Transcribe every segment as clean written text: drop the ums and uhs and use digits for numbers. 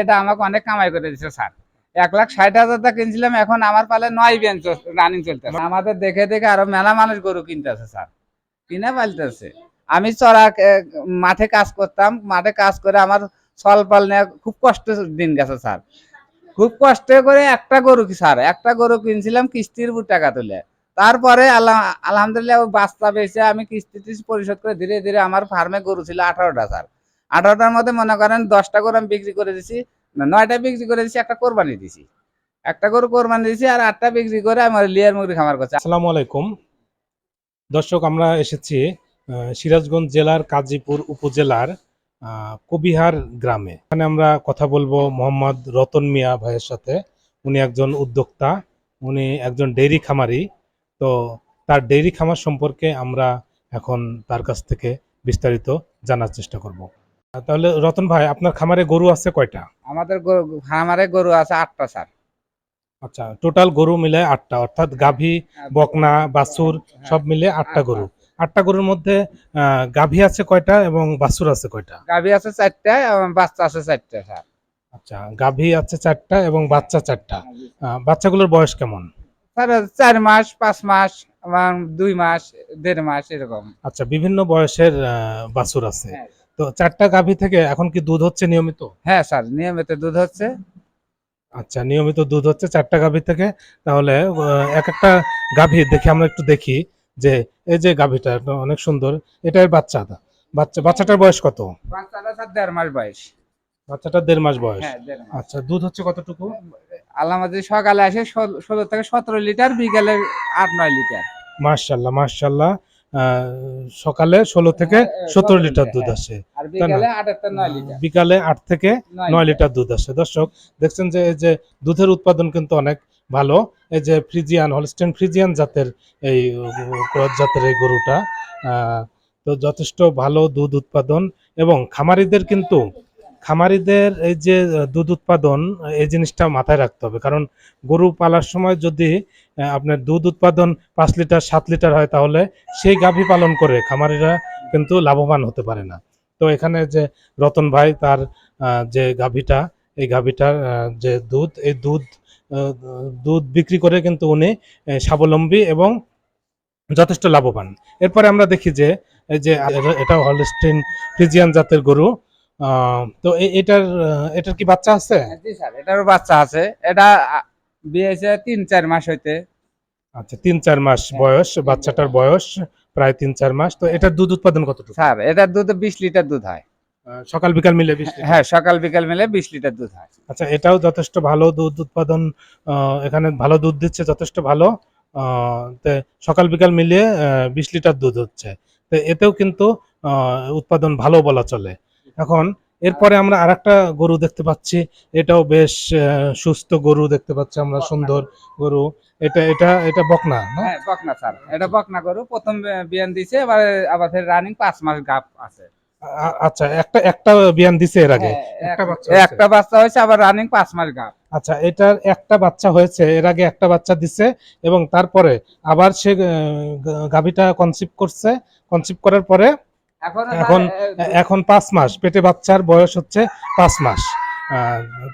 এটা আমাকে অনেক কামাই করে দিচ্ছে স্যার। 1,60,000 টাকা কিনছিলাম, এখন আমার পালে 9 বিয়ান রানিং চলতেছে। আমাদের দেখে দেখে আরো মেলা মানুষ গরু কিনতেছে স্যার, কিনে পালতেছে। আমি চড়া মাঠে কাজ করতাম, মাঠে কাজ করে আমার সলপাল নিয়ে খুব কষ্ট দিন গেছে স্যার। খুব কষ্ট করে একটা গরু স্যার, একটা গরু কিনছিলাম কিস্তির উপর টাকা তুলে। তারপরে আলহামদুলিল্লাহ বাচ্চা বেঁচে আমি কিস্তি পরিশোধ করে ধীরে ধীরে আমার ফার্মে গরু ছিল 18টা স্যার। 18টার মধ্যে মনে করেন 10টা গরু আমি বিক্রি করে দিছি, 9টা বিক্রি করে দিছি, একটা কোরবানি দিছি, একটা গরু কোরবানি দিছি, আর 8টা বিক্রি করে আমার লিয়ার মুরগি খামার করছে। আসসালামু আলাইকুম দর্শক, আমরা এসেছি সিরাজগঞ্জ জেলার কাজীপুর উপজেলার কবিহার গ্রামে। এখানে আমরা কথা বলবো মোহাম্মদ রতন মিয়া ভাইয়ের সাথে। উনি একজন উদ্যোক্তা, উনি একজন ডেইরি খামারি। তো তার ডেইরি খামার সম্পর্কে আমরা এখন তার কাছ থেকে বিস্তারিত জানার চেষ্টা করব। তাহলে রতন ভাই, আপনার খামারে গরু আছে কয়টা? আমাদের খামারে গরু আছে 8টা স্যার। আচ্ছা, টোটাল গরু মিলে 8টা, অর্থাৎ গাভী, বকনা, বাছুর সব মিলে 8টা গরু। 8টা গরুর মধ্যে গাভী আছে কয়টা এবং বাছুর আছে কয়টা? গাভী আছে 4টা এবং বাচ্চা আছে 4টা স্যার। আচ্ছা, গাভী আছে 4টা এবং বাচ্চা 4টা। বাচ্চাগুলোর বয়স কেমন? স্যার 4 মাস, 5 মাস এবং 2 মাস, 1.5 মাস এরকম। আচ্ছা, বিভিন্ন বয়সের বাছুর আছে। তো 4টা গাভী থেকে এখন কি দুধ হচ্ছে নিয়মিত? হ্যাঁ স্যার, নিয়মিত দুধ হচ্ছে। আচ্ছা, নিয়মিত দুধ হচ্ছে 4টা গাভী থেকে। তাহলে এক একটা গাভী দেখে আমরা একটু দেখি যে এই যে গাভীটা অনেক সুন্দর, এটার বাচ্চাটার বয়স কত? বাচ্চাটা স্যার 1.5 মাস বয়স। বাচ্চাটার 1.5 মাস বয়স। হ্যাঁ 1.5 মাস। আচ্ছা, দুধ হচ্ছে কতটুকু? আল্লামাদি সকালে আসে 16 থেকে 17 লিটার, বিকেলে 8-9 লিটার। মাশাআল্লাহ মাশাআল্লাহ। সকালে 16 থেকে 17 লিটার দুধ আসে, আর বিকেলে 8 থেকে 9 লিটার। বিকালে 8 থেকে 9 লিটার দুধ আসে। দর্শক দেখছেন যে এই যে দুধের উৎপাদন কিন্তু অনেক ভালো। এই যে ফ্রিজিয়ান, হলস্টেইন ফ্রিজিয়ান জাতের এই ক্রস জাতের এই গরুটা, তো যথেষ্ট ভালো দুধ উৎপাদন। এবং খামারিদের এই যে দুধ উৎপাদন, এই জিনিসটা মাথায় রাখতে হবে। কারণ গরু পালার সময় যদি আপনার দুধ উৎপাদন 5 লিটার 7 লিটার হয়, তাহলে সেই গাভী পালন করে খামারিরা কিন্তু লাভবান হতে পারে না। তো এখানে যে রতন ভাই তার যে গাভীটা, এই গাভীটার যে দুধ, এই দুধ বিক্রি করে কিন্তু উনি স্বাবলম্বী এবং যথেষ্ট লাভবান। এরপরে আমরা দেখি যে এই যে এটা হলস্টেইন ফ্রিজিয়ান জাতের গরু। তো এটার কি বাচ্চা আছে? জি স্যার, এটারও বাচ্চা আছে। এটা বিয়ে হয়েছে 3-4 মাস হইতে। আচ্ছা, 3-4 মাস বয়স, বাচ্চাটার বয়স প্রায় 3-4 মাস। তো এটার দুধ উৎপাদন কতটুকু? স্যার এটার দুধ 20 লিটার দুধ হয়। সকাল বিকাল মিলে 20 লিটার? হ্যাঁ, সকাল বিকাল মিলে 20 লিটার দুধ হয়। আচ্ছা, এটাও যথেষ্ট ভালো দুধ উৎপাদন। এখানে ভালো দুধ দিচ্ছে, যথেষ্ট ভালো। সকাল বিকাল মিলিয়ে 20 লিটার দুধ হচ্ছে। তো এতেও কিন্তু উৎপাদন ভালো বলা চলে। এখন এরপরে আমরা আরেকটা গরু দেখতে পাচ্ছি, এটাও বেশ সুস্থ গরু দেখতে পাচ্ছি আমরা, সুন্দর গরু। এটা এটা এটা বকনা না? হ্যাঁ বকনা স্যার, এটা বকনা গরু, প্রথম বিয়ান দিছে, এবার আবার ফের রানিং 5 মাস গাব আছে। আচ্ছা, একটা বিয়ান দিছে এর আগে? একটা বাচ্চা হয়েছে, আবার রানিং 5 মাস গাব। আচ্ছা, এটার একটা বাচ্চা হয়েছে, এর আগে একটা বাচ্চা দিছে এবং তারপরে আবার সে গাভীটা কনসিভ করার পরে এখন এখন 5 মাস পেটে, বাচ্চার বয়স হচ্ছে 5 মাস।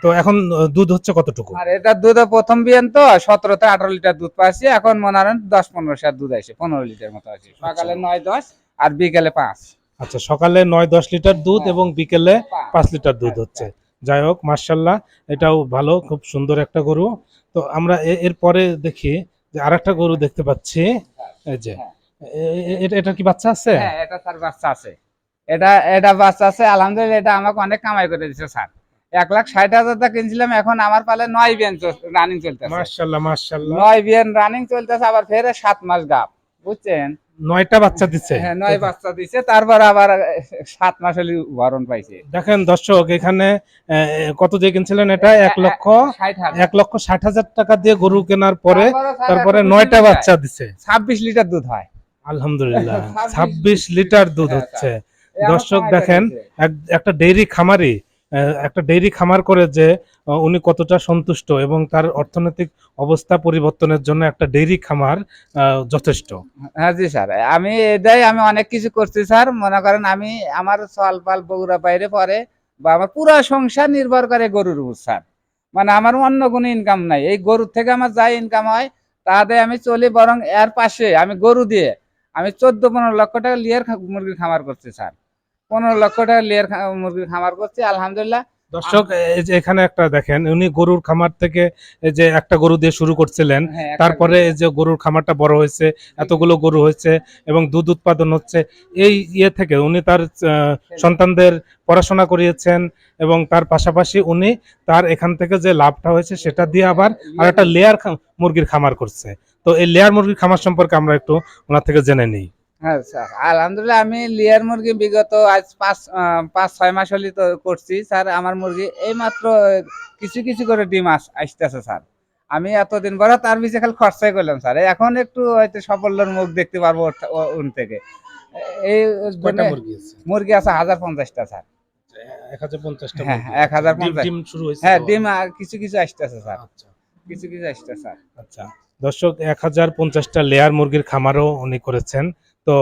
তো এখন দুধ হচ্ছে কতটুকু? আর এটা দুধ প্রথম বিয়ান তো 17 থেকে 18 লিটার দুধ পাচ্ছি। এখন মনে হয় 10-15 সার দুধ আসে, 15 লিটার মতো আসে। সকালে 9-10 আর বিকেলে 5। আচ্ছা, সকালে 9-10 লিটার দুধ এবং বিকেলে 5 লিটার দুধ হচ্ছে। যাই হোক, মাশাআল্লাহ, এটাও ভালো, খুব সুন্দর একটা গরু। তো আমরা এরপরে দেখি যে আরেকটা গরু দেখতে পাচ্ছি। এই যে এটা কি বাচ্চা আছে? হ্যাঁ, এটা স্যার বাচ্চা আছে। এটা বাচ্চা আছে, আলহামদুলিল্লাহ। এটা আমাকে অনেক কামাই করে দিচ্ছে স্যার। 1,60,000 টাকা কিনছিলাম, এখন আমার পালে 9 বিয়ান রানিং চলতেছে। মাশাআল্লাহ মাশাআল্লাহ। 9 বিয়ান রানিং চলতেছে, আবার ফের 7 মাস গাব, বুঝছেন? 9টা বাচ্চা দিচ্ছে। হ্যাঁ, 9 বাচ্চা দিচ্ছে, তারপর আবার 7 মাস হলে ভরণ পাইছে। দেখেন দর্শক, এখানে কত দিয়ে কিনছিলেন এটা? 1,60,000 টাকা দিয়ে গরু কেনার পরে তারপরে 9টা বাচ্চা দিছে। 26 লিটার দুধ হয় আলহামদুলিল্লাহ, 26 লিটার দুধ হচ্ছে। দর্শক দেখেন, একটা ডেইরি খামার করে যে উনি কতটা সন্তুষ্ট, এবং তার অর্থনৈতিক অবস্থা পরিবর্তনের জন্য একটা ডেইরি খামার যথেষ্ট। হ্যাঁ জি স্যার, আমি অনেক কিছু করছি স্যার। মনে করেন আমি আমার সলপাল বগুড়া বাইরে পরে বা আমার পুরো সংসার নির্ভর করে গরুর উপর স্যার। মানে আমার অন্য কোনো ইনকাম নাই, এই গরুর থেকে আমার যা ইনকাম হয় তাতে আমি চলি। বরং এর পাশে আমি গরু দিয়ে আমি 14-15 লক্ষ টাকা লিয়ার মুরগির খামার করছি স্যার। 15 লক্ষ টাকা লিয়ার মুরগির খামার করছি আলহামদুলিল্লাহ। দর্শক, এই যে এখানে একটা দেখেন, উনি গরুর খামার থেকে এই যে একটা গরু দিয়ে শুরু করছিলেন, হ্যাঁ, একটা তারপরে গরু। এই যে গরুর খামারটা বড় হয়েছে, এতগুলো গরু হয়েছে এবং দুধ উৎপাদন হচ্ছে। এই ইয়ে থেকে উনি তার সন্তানদের পড়াশোনা করিয়েছেন এবং তার পাশাপাশি উনি তার এখান থেকে যে লাভটা হয়েছে সেটা দিয়ে আবার আর একটা লেয়ার মুরগির খামার করছে। তো এই লেয়ার মুরগির খামার সম্পর্কে আমরা একটু ওনার থেকে জেনে নিই। হ্যাঁ স্যার, আলহামদুলিল্লাহ আমি লেয়ার মুরগি বিগত আজ 5-6 মাস হলি তো করছি স্যার। আমার মুরগি এই মাত্র কিছু কিছু করে ডিম আসতেছে স্যার। আমি এতদিন পরে তার পিছিয়ে খালি খরচাই করলাম স্যার। এখন একটু হয়তো সাফল্যের মুখ দেখতে পারবো ওর থেকে। এই কয়টা জন্য মুরগি আছে? মুরগি আছে 1050টা স্যার। 1050টা হ্যাঁ, মুরগি। 1050। ডিম শুরু হয়েছে হ্যাঁ, দেওয়া? ডিম কিছু কিছু আসতেছে স্যার, আচ্ছা কিছু কিছু আসতেছে স্যার। আচ্ছা। দর্শক, 1050টা লেয়ার মুরগির খামারও উনি করেছেন। তো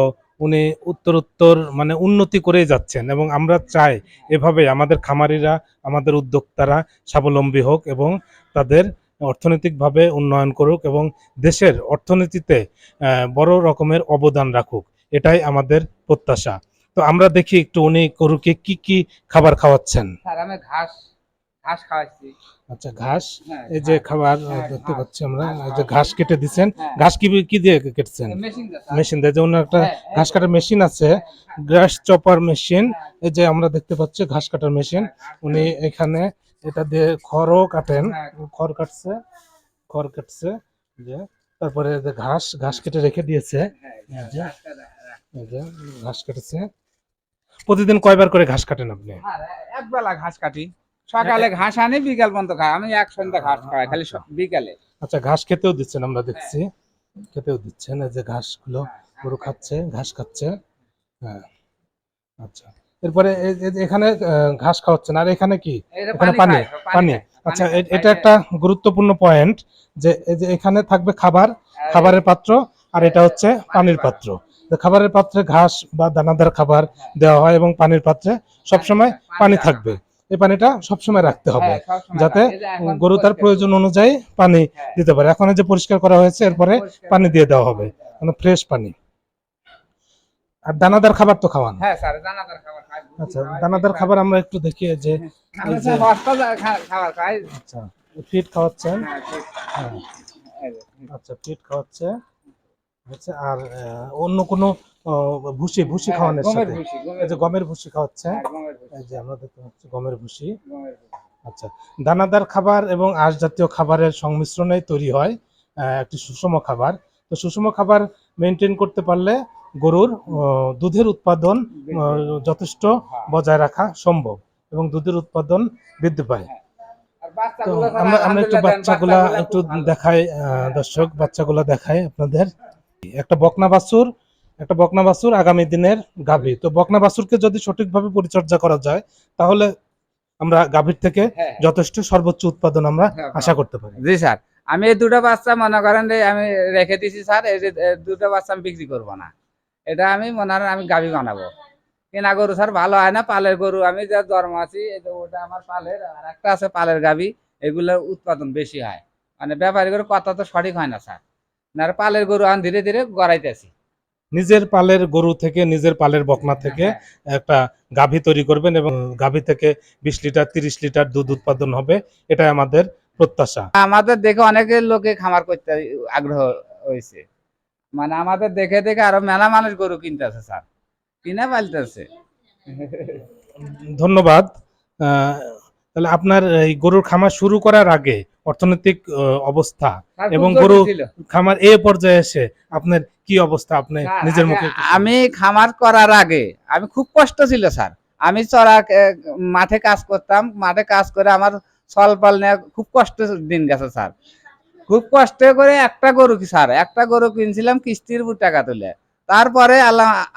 উনি উত্তরোত্তর মানে উন্নতি করেই যাচ্ছেন এবং আমরা চাই এভাবে আমাদের খামারিরা, আমাদের উদ্যোক্তারা স্বাবলম্বী হোক এবং তাদের অর্থনৈতিকভাবে উন্নয়ন করুক এবং দেশের অর্থনীতিতে বড় রকমের অবদান রাখুক, এটাই আমাদের প্রত্যাশা। তো আমরা দেখি একটু উনি গরুকে কি কি খাবার খাওয়াচ্ছেন। স্যার আমি ঘাস ঘাস খাওয়াচ্ছি। আচ্ছা, ঘাস। হ্যাঁ, এই যে ঘাস। খাবার হ্যাঁ, দেখতে ঘাস। পাচ্ছি আমরা, ঘাস এই যে খাওয়াচ্ছি। ঘাস কেটে দিচ্ছেন। হ্যাঁ। ঘাস কি দিয়ে কেটেছেন? মেশিন দিয়ে স্যার। মেশিন দিয়ে, যেমন একটা হ্যাঁ, এই ঘাস তো। কাটার মেশিন আছে, হ্যাঁ, গ্রাস চপার মেশিন। হ্যাঁ, এই যে আমরা দেখতে পাচ্ছি ঘাস কাটার মেশিন। উনি এখানে এটা দিয়ে খড়ও কাটেন, হ্যাঁ, খড় কাটছে, খড় কাটছে যে, তারপরে এই যে ঘাস ঘাস কেটে রেখে দিয়েছে। হ্যাঁ, এই যে, ঘাসটা এই যে ঘাস কেটেছে। প্রতিদিন কয়বার করে ঘাস কাটেন আপনি? আর একবেলা ঘাস কাটি। সকালে ঘাস আনি, বিকাল পর্যন্ত খাই। আমি এক সন্ধ্যা ঘাস খাওয়াই খালি বিকালে। আচ্ছা, ঘাস খেতেও দিচ্ছেন, আমরা দেখছি খেতেও দিচ্ছেন। এই যে ঘাসগুলো গরু খাচ্ছে, ঘাস খাচ্ছে। হ্যাঁ, আচ্ছা। এরপরে এই যে এখানে ঘাস খাওয়াচ্ছেন, আর এখানে কি? এটা এখানে পানি, খায়, পানি। খায়, আচ্ছা, খায়। এটা একটা গুরুত্বপূর্ণ পয়েন্ট যে এই যে এখানে থাকবে খাবার, খাবারের পাত্র, আর এটা হচ্ছে পানির পাত্র। তো খাবারের পাত্রে ঘাস বা দানাদার খাবার দেওয়া হয় এবং পানির পাত্রে সবসময় পানি থাকবে। এই পানিটা সবসময় রাখতে হবে হ্যাঁ, সবসময় যাতে রাখে। এই যে এখন গরু তার পরিষ্কার প্রয়োজন করছি। অনুযায়ী পানি হ্যাঁ, দিতে পারে। এখন এই যে পরিষ্কার করা হয়েছে, এরপরে পরিষ্কার পানি করে দিয়ে দেওয়া হবে, মানে ফ্রেশ পানি। আর দানাদার খাবার তো খাওয়ান? হ্যাঁ স্যার, দানাদার খাবার খাই, ভুসি আচ্ছা, খাওয়াই, দানাদার ফিড খাবার আমরা একটু দেখি। এই যে খাওয়াই। এই আমি যে স্যার বস্তা খাবার খাই। আচ্ছা, ফিড খাওয়াচ্ছেন। হ্যাঁ, ফিড। হ্যাঁ, এই যে, আচ্ছা, ফিড খাওয়াচ্ছে। আচ্ছা, আর অন্য কোনো ভুসি ভুসি হ্যাঁ, খাওয়ানোর গমের সাথে? ভুসি, এই যে গমের ভুসি খাওয়াচ্ছে। হ্যাঁ, গমের ভুসি, এই যে আমরা দেখতে পাচ্ছি গমের ভুসি। গমের ভুসি। আচ্ছা, দানাদার খাবার এবং আঁশ জাতীয় খাবারের সংমিশ্রণে তৈরি হয় একটি সুষম খাবার। তো সুষম খাবার মেনটেন করতে পারলে গরুর দুধের উৎপাদন যথেষ্ট হ্যাঁ, বজায় রাখা সম্ভব এবং দুধের উৎপাদন বৃদ্ধি পায়। হ্যাঁ। আর তো বাচ্চাগুলো স্যার আমরা একটু আলহামদুলিল্লাহ দেন, বাচ্চাগুলা বাচ্চাগুলো একটু খুব ভালো। দেখাই, দর্শক বাচ্চাগুলা দেখাই আপনাদের। একটা বকনা বাছুর, একটা বকনা বাছুর আগামী দিনের গাভী। তো বকনা বাছুরকে যদি সঠিকভাবে পরিচর্যা করা যায় তাহলে আমরা গাভীর থেকে হ্যাঁ, যথেষ্ট সর্বোচ্চ উৎপাদন আমরা হ্যাঁ, আশা করতে পারি। জি স্যার। আমি এই দুটো বাচ্চা মনে করেন যে আমি রেখে দিছি স্যার। এই যে দুটো বাচ্চা আমি বিক্রি করবো না, এটা আমি মনে করেন আমি গাভী বানাবো। কেনা গরু স্যার ভালো হয় না, পালের গরু আমি যা জন্ম আছি, এই যে ওটা আমার পালের, আর একটা আছে পালের গাভী। এগুলোর উৎপাদন বেশি হয়। মানে ব্যাপারী গরু কথা তো সঠিক হয় না স্যার। না, আর পালের গরু আমি ধীরে ধীরে গড়াইতেছি। নিজের পালের গরু থেকে, নিজের পালের বকনা থেকে হ্যাঁ, একটা গাভী তৈরি করবেন এবং গাভী থেকে 20 লিটার 30 লিটার দুধ উৎপাদন হবে, এটাই আমাদের প্রত্যাশা। আমাদের দেখে অনেকে লোকে খামার করতে আগ্রহ হয়েছে। মানে আমাদের দেখে দেখে আরো মেলা মানুষ গরু কিনতেছে স্যার, কিনে পালতেছে। ধন্যবাদ। আহ, তাহলে আপনার এই গরুর খামার শুরু করার আগে অর্থনৈতিক অবস্থা স্যার খুব এবং জটিল গরু ছিল। খামার এ পর্যায়ে এসে আপনার কি অবস্থা, আপনি স্যার, নিজের আগে মুখে একটু শুনুন। আমি খামার করার আগে আমি খুব কষ্ট ছিল স্যার। আমি মাঠে কাজ করতাম, মাঠে কাজ করে আমার সলপাল নিয়ে খুব কষ্ট দিন গেছে স্যার। খুব কষ্ট করে একটা গরু স্যার, একটা গরু কিনছিলাম কিস্তির উপর টাকা তুলে। তারপরে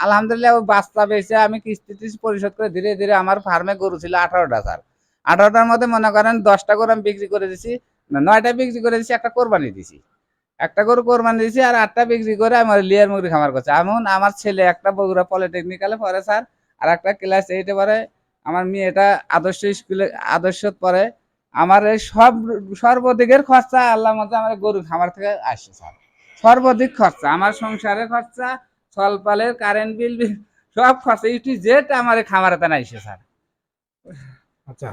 আলহামদুলিল্লাহ ওই বাচ্চা বেঁচে আমি কিস্তি টিস্তি পরিশোধ করে ধীরে ধীরে আমার ফার্মে গরু ছিল 18টা স্যার। 18টার মধ্যে মনে করেন 10টা গরু আমি বিক্রি করে দিছি, না 9টা বিক্রি করে দিছি, একটা কোরবানি দিছি। একটা গরু কোরবানি দিছি আর 8টা বিক্রি করে আমার লেয়ার মুরগি খামার করছে। এমন আমার ছেলে একটা বগুড়া পলিটেকনিক্যালে পড়ে স্যার, আর একটা ক্লাস 8-এ পড়ে আমার মেয়েটা আদর্শ পড়ে। আমার এই সর্বদিকের খরচা আল্লাহ মধ্যে আমার গরু খামার থেকে আসে স্যার। সর্বাধিক খরচা আমার সংসারের খরচা, সলপালের কারেন্ট বিল সব খরচা ইউটি জেড আমার এই খামারেতে আইসে স্যার। আচ্ছা,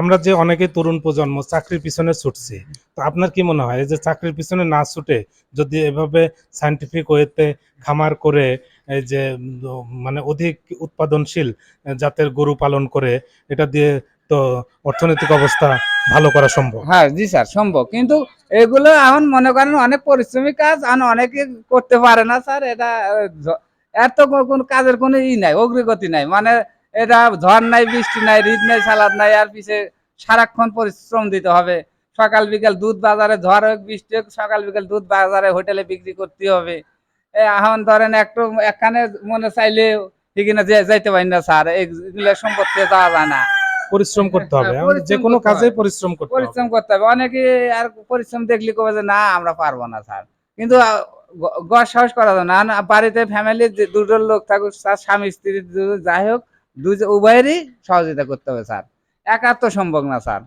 আমরা যে অনেকে তরুণ প্রজন্ম চাকরির পিছনে ছুটছি, তো আপনার কি মনে হয় এই যে চাকরির পিছনে না ছুটে যদি এভাবে সায়েন্টিফিক ওয়েতে খামার করে এই যে মানে অধিক উৎপাদনশীল জাতের গরু পালন করে এটা দিয়ে তো অর্থনৈতিক অবস্থা ভালো করা সম্ভব? হ্যাঁ জি স্যার, সম্ভব, কিন্তু এগুলো এখন মনে করেন অনেক পরিশ্রমী কাজ, এখন অনেকে করতে পারে না স্যার। এটা এত কোন কাজের কোনো নাই, অগ্রগতি নাই, মানে এটা ঝড় নাই, বৃষ্টি নাই, ঋণ নাই, সালাদ নাই, আর পিছে সারাক্ষণ পরিশ্রম দিতে হবে। সকাল বিকাল দুধ বাজারে, ঝড় হোক বৃষ্টি হোক, সকাল বিকাল দুধ বাজারে হোটেলে বিক্রি করতে হবে। এখন ধরেন একটু একখানে মনে চাইলে এখানে যাইতে পারি না স্যার, এগুলো সম্পত্তি যাওয়া যায় না। পরিশ্রম করতে হবে, হ্যাঁ, আমাদের যে পরিশ্রম কোনো করতে কাজে হয়। পরিশ্রম করতে হবে। পরিশ্রম করতে হবে। অনেকে আর পরিশ্রম দেখলে কবে যে না আমরা পারবো না স্যার, কিন্তু গড় সাহস করা যায় না। না, বাড়িতে ফ্যামিলি দুটো লোক থাকুক স্যার, স্বামী স্ত্রী যাই হোক, উভয়েরই সহযোগিতা করতে হবে স্যার, একা তো সম্ভব না স্যার।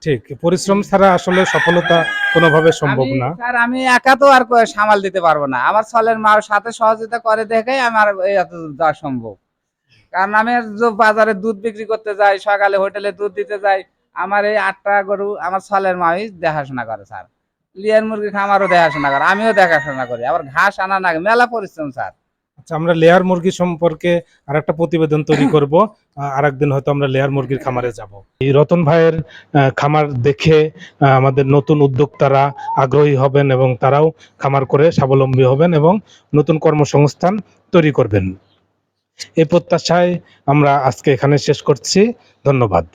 ঠিক, পরিশ্রম ছাড়া আসলে সফলতা কোনোভাবে সম্ভব না। স্যার আমি একা তো আর সামাল দিতে পারবো না, আমার ছেলের মার সাথে সহযোগিতা করে দেখেই আমার এত দেওয়া সম্ভব। কারণ আমি যে বাজারে দুধ বিক্রি করতে যাই, সকালে হোটেলে দুধ দিতে যাই, আমার এই 8টা গরু আমার ছেলের মাই দেখাশোনা করে স্যার। লিয়ার মুরগি খামারও দেখাশোনা করে, আমিও দেখাশোনা করি, আবার ঘাস আনা লাগে, মেলা পরিশ্রম স্যার। আচ্ছা, আমরা লেয়ার মুরগি সম্পর্কে আরেকটা প্রতিবেদন তৈরি করব, আরেকদিন হয়তো আমরা লেয়ার মুরগির খামারে যাব। এই রতন ভাইয়ের খামার দেখে আমাদের নতুন উদ্যোক্তারা আগ্রহী হবেন এবং তারাও খামার করে স্বাবলম্বী হবেন এবং নতুন কর্মসংস্থান তৈরি করবেন। এই প্রত্যাশায় আমরা আজকে এখানে শেষ করছি। ধন্যবাদ।